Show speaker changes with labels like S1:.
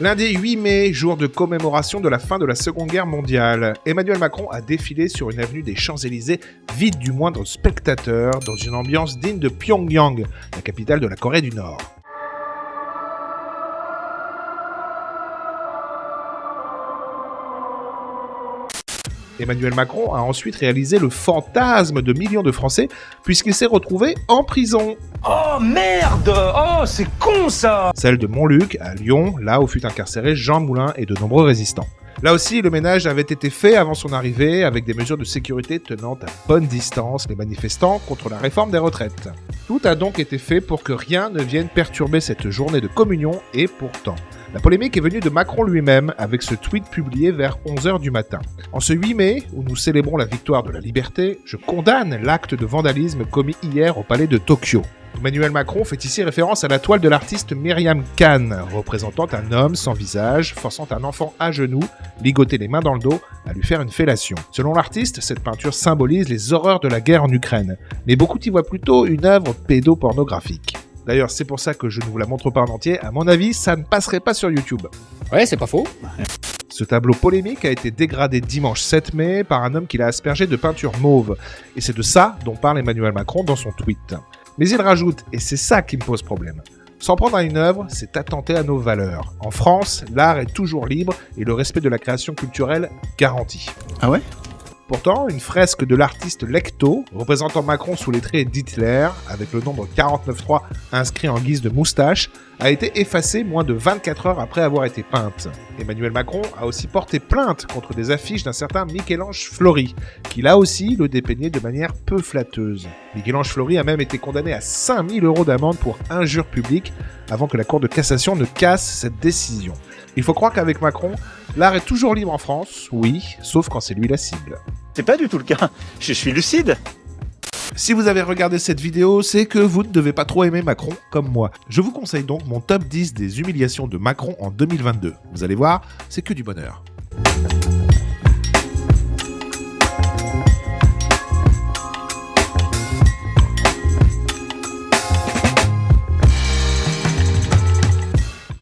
S1: Lundi 8 mai, jour de commémoration de la fin de la Seconde Guerre mondiale, Emmanuel Macron a défilé sur une avenue des Champs-Élysées vide du moindre spectateur dans une ambiance digne de Pyongyang, la capitale de la Corée du Nord. Emmanuel Macron a ensuite réalisé le fantasme de millions de Français puisqu'il s'est retrouvé en prison.
S2: Oh merde! Oh, c'est con ça!
S1: Celle de Montluc, à Lyon, là où fut incarcéré Jean Moulin et de nombreux résistants. Là aussi, le ménage avait été fait avant son arrivée, avec des mesures de sécurité tenant à bonne distance les manifestants contre la réforme des retraites. Tout a donc été fait pour que rien ne vienne perturber cette journée de communion, et pourtant, la polémique est venue de Macron lui-même, avec ce tweet publié vers 11h du matin. En ce 8 mai, où nous célébrons la victoire de la liberté, je condamne l'acte de vandalisme commis hier au palais de Tokyo. Emmanuel Macron fait ici référence à la toile de l'artiste Myriam Khan, représentant un homme sans visage, forçant un enfant à genoux, ligoté les mains dans le dos, à lui faire une fellation. Selon l'artiste, cette peinture symbolise les horreurs de la guerre en Ukraine, mais beaucoup y voient plutôt une œuvre pédopornographique. D'ailleurs, c'est pour ça que je ne vous la montre pas en entier, à mon avis, ça ne passerait pas sur YouTube.
S3: Ouais, c'est pas faux.
S1: Ce tableau polémique a été dégradé dimanche 7 mai par un homme qui l'a aspergé de peinture mauve, et c'est de ça dont parle Emmanuel Macron dans son tweet. Mais il rajoute, et c'est ça qui me pose problème, s'en prendre à une œuvre, c'est attenter à nos valeurs. En France, l'art est toujours libre et le respect de la création culturelle garanti.
S3: Ah ouais?
S1: Pourtant, une fresque de l'artiste Lecto, représentant Macron sous les traits d'Hitler, avec le nombre 49.3 inscrit en guise de moustache, a été effacée moins de 24 heures après avoir été peinte. Emmanuel Macron a aussi porté plainte contre des affiches d'un certain Michel-Ange Flory, qui là aussi le dépeignait de manière peu flatteuse. Michel-Ange Flory a même été condamné à 5 000 € d'amende pour injure publique, avant que la Cour de cassation ne casse cette décision. Il faut croire qu'avec Macron, l'art est toujours libre en France, oui, sauf quand c'est lui la cible.
S4: C'est pas du tout le cas, je suis lucide.
S1: Si vous avez regardé cette vidéo, c'est que vous ne devez pas trop aimer Macron comme moi. Je vous conseille donc mon top 10 des humiliations de Macron en 2022. Vous allez voir, c'est que du bonheur.